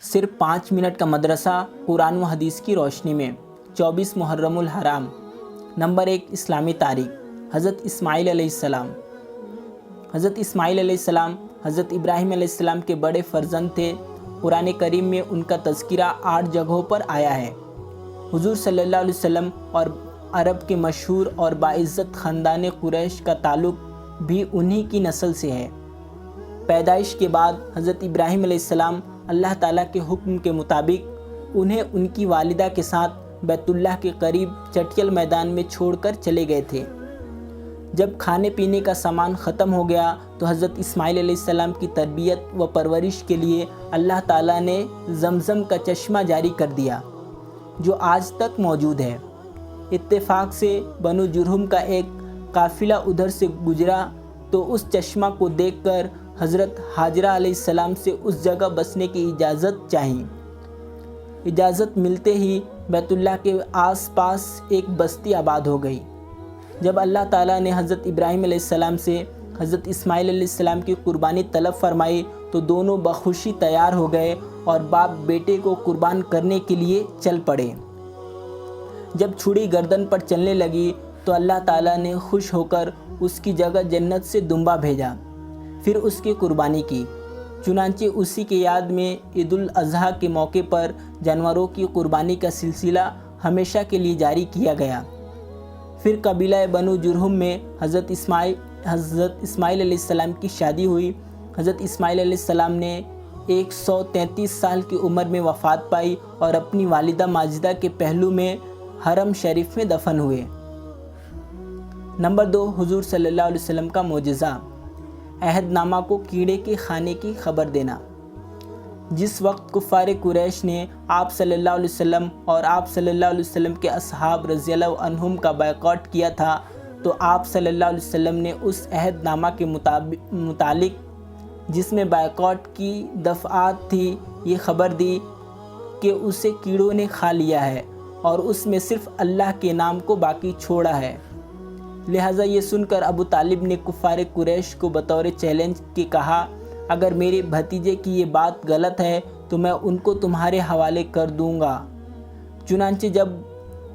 صرف 5 منٹ کا مدرسہ قرآن و حدیث کی روشنی میں 24 محرم الحرام۔ نمبر 1 اسلامی تاریخ۔ حضرت اسماعیل علیہ السلام۔ حضرت اسماعیل علیہ السلام حضرت ابراہیم علیہ السلام کے بڑے فرزند تھے۔ قرآن کریم میں ان کا تذکرہ 8 جگہوں پر آیا ہے۔ حضور صلی اللہ علیہ وسلم اور عرب کے مشہور اور باعزت خاندان قریش کا تعلق بھی انہی کی نسل سے ہے۔ پیدائش کے بعد حضرت ابراہیم علیہ السلام اللہ تعالیٰ کے حکم کے مطابق انہیں ان کی والدہ کے ساتھ بیت اللہ کے قریب چٹیل میدان میں چھوڑ کر چلے گئے تھے۔ جب کھانے پینے کا سامان ختم ہو گیا تو حضرت اسماعیل علیہ السلام کی تربیت و پرورش کے لیے اللہ تعالیٰ نے زمزم کا چشمہ جاری کر دیا جو آج تک موجود ہے۔ اتفاق سے بنو جرہم کا ایک قافلہ ادھر سے گزرا تو اس چشمہ کو دیکھ کر حضرت ہاجرہ علیہ السلام سے اس جگہ بسنے کی اجازت چاہی۔ اجازت ملتے ہی بیت اللہ کے آس پاس ایک بستی آباد ہو گئی۔ جب اللہ تعالیٰ نے حضرت ابراہیم علیہ السلام سے حضرت اسماعیل علیہ السلام کی قربانی طلب فرمائی تو دونوں بخوشی تیار ہو گئے اور باپ بیٹے کو قربان کرنے کے لیے چل پڑے۔ جب چھری گردن پر چلنے لگی تو اللہ تعالیٰ نے خوش ہو کر اس کی جگہ جنت سے دمبا بھیجا، پھر اس کی قربانی کی۔ چنانچہ اسی کے یاد میں عید الاضحیٰ کے موقع پر جانوروں کی قربانی کا سلسلہ ہمیشہ کے لیے جاری کیا گیا۔ پھر قبیلہ بنو جرہم میں حضرت اسماعیل علیہ السلام کی شادی ہوئی۔ حضرت اسماعیل علیہ السلام نے 133 سال کی عمر میں وفات پائی اور اپنی والدہ ماجدہ کے پہلو میں حرم شریف میں دفن ہوئے۔ نمبر 2 حضور صلی اللہ علیہ وسلم کا معجزہ، عہد نامہ کو کیڑے کے کھانے کی خبر دینا۔ جس وقت کفار قریش نے آپ صلی اللہ علیہ وسلم اور آپ صلی اللہ علیہ وسلم کے اصحاب رضی اللہ عنہم کا بائیکاٹ کیا تھا تو آپ صلی اللہ علیہ وسلم نے اس عہد نامہ کے متعلق جس میں بائیکاٹ کی دفعات تھی یہ خبر دی کہ اسے کیڑوں نے کھا لیا ہے اور اس میں صرف اللہ کے نام کو باقی چھوڑا ہے۔ لہٰذا یہ سن کر ابو طالب نے کفار قریش کو بطور چیلنج کے کہا، اگر میرے بھتیجے کی یہ بات غلط ہے تو میں ان کو تمہارے حوالے کر دوں گا۔ چنانچہ جب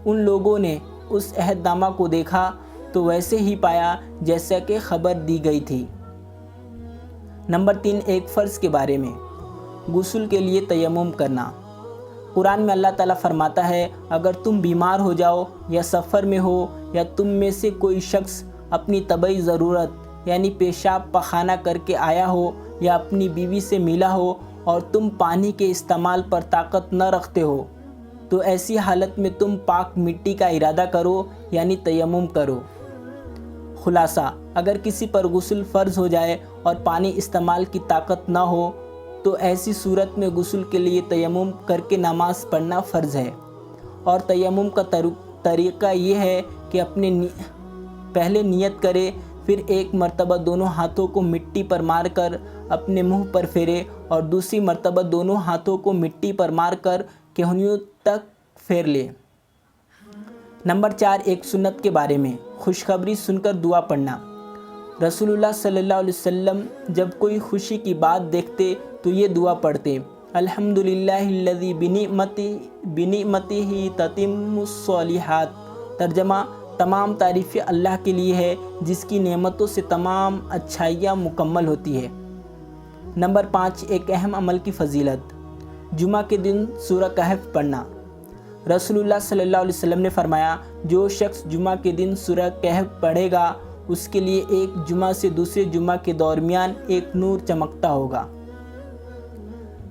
ان لوگوں نے اس عہد نامہ کو دیکھا تو ویسے ہی پایا جیسا کہ خبر دی گئی تھی۔ نمبر 3 ایک فرض کے بارے میں، غسل کے لیے تیمم کرنا۔ قرآن میں اللہ تعالیٰ فرماتا ہے، اگر تم بیمار ہو جاؤ یا سفر میں ہو یا تم میں سے کوئی شخص اپنی طبعی ضرورت یعنی پیشاب پخانہ کر کے آیا ہو یا اپنی بیوی سے ملا ہو اور تم پانی کے استعمال پر طاقت نہ رکھتے ہو تو ایسی حالت میں تم پاک مٹی کا ارادہ کرو یعنی تیمم کرو۔ خلاصہ، اگر کسی پر غسل فرض ہو جائے اور پانی استعمال کی طاقت نہ ہو تو ایسی صورت میں غسل کے لیے تیمم کر کے نماز پڑھنا فرض ہے۔ اور تیمم کا طریقہ یہ ہے کہ پہلے نیت کرے، پھر ایک مرتبہ دونوں ہاتھوں کو مٹی پر مار کر اپنے منہ پر پھیرے اور دوسری مرتبہ دونوں ہاتھوں کو مٹی پر مار کر کہنیوں تک پھیر لے۔ نمبر 4 ایک سنت کے بارے میں، خوشخبری سن کر دعا پڑھنا۔ رسول اللہ صلی اللہ علیہ وسلم جب کوئی خوشی کی بات دیکھتے تو یہ دعا پڑھتے، الحمدللہ الذی بنعمتہ تتم الصالحات۔ ترجمہ، تمام تعریفیں اللہ کے لیے ہے جس کی نعمتوں سے تمام اچھائیاں مکمل ہوتی ہے۔ نمبر 5 ایک اہم عمل کی فضیلت، جمعہ کے دن سورہ کہف پڑھنا۔ رسول اللہ صلی اللہ علیہ وسلم نے فرمایا، جو شخص جمعہ کے دن سورہ کہف پڑھے گا اس کے لیے ایک جمعہ سے دوسرے جمعہ کے درمیان ایک نور چمکتا ہوگا۔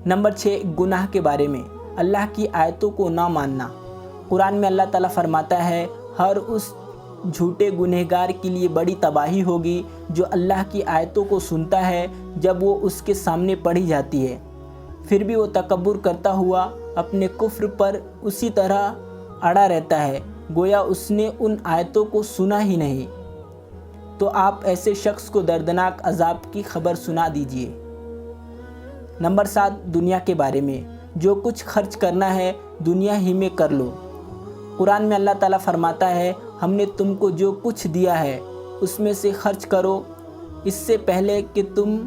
نمبر 6 گناہ کے بارے میں، اللہ کی آیتوں کو نہ ماننا۔ قرآن میں اللہ تعالیٰ فرماتا ہے، ہر اس جھوٹے گنہگار کے لیے بڑی تباہی ہوگی جو اللہ کی آیتوں کو سنتا ہے جب وہ اس کے سامنے پڑھی جاتی ہے، پھر بھی وہ تکبر کرتا ہوا اپنے کفر پر اسی طرح اڑا رہتا ہے گویا اس نے ان آیتوں کو سنا ہی نہیں۔ تو آپ ایسے شخص کو دردناک عذاب کی خبر سنا دیجیے۔ نمبر 7 دنیا کے بارے میں، جو کچھ خرچ کرنا ہے دنیا ہی میں کر لو۔ قرآن میں اللہ تعالیٰ فرماتا ہے، ہم نے تم کو جو کچھ دیا ہے اس میں سے خرچ کرو، اس سے پہلے کہ تم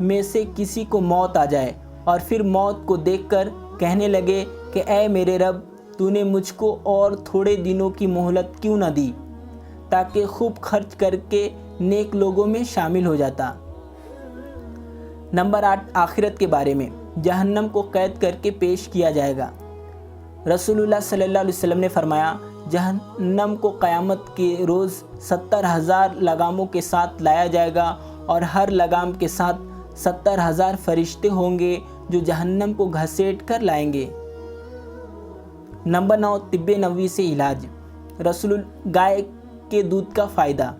میں سے کسی کو موت آ جائے، اور پھر موت کو دیکھ کر کہنے لگے کہ اے میرے رب، تو نے مجھ کو اور تھوڑے دنوں کی مہلت کیوں نہ دی تاکہ خوب خرچ کر کے نیک لوگوں میں شامل ہو جاتا۔ نمبر 8، آخرت کے بارے میں، جہنم کو قید کر کے پیش کیا جائے گا۔ رسول اللہ صلی اللہ علیہ وسلم نے فرمایا، جہنم کو قیامت کے روز 70,000 لگاموں کے ساتھ لایا جائے گا، اور ہر لگام کے ساتھ 70,000 فرشتے ہوں گے جو جہنم کو گھسیٹ کر لائیں گے۔ نمبر 9، طب نبوی سے علاج، گائے کے دودھ کا فائدہ۔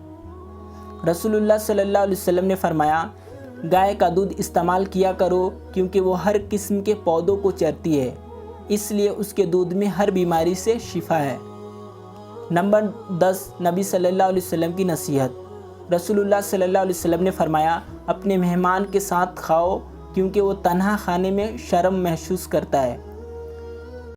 رسول اللہ صلی اللہ علیہ وسلم نے فرمایا، گائے کا دودھ استعمال کیا کرو کیونکہ وہ ہر قسم کے پودوں کو چرتی ہے، اس لیے اس کے دودھ میں ہر بیماری سے شفا ہے۔ نمبر 10، نبی صلی اللہ علیہ وسلم کی نصیحت۔ رسول اللہ صلی اللہ علیہ وسلم نے فرمایا، اپنے مہمان کے ساتھ کھاؤ کیونکہ وہ تنہا کھانے میں شرم محسوس کرتا ہے۔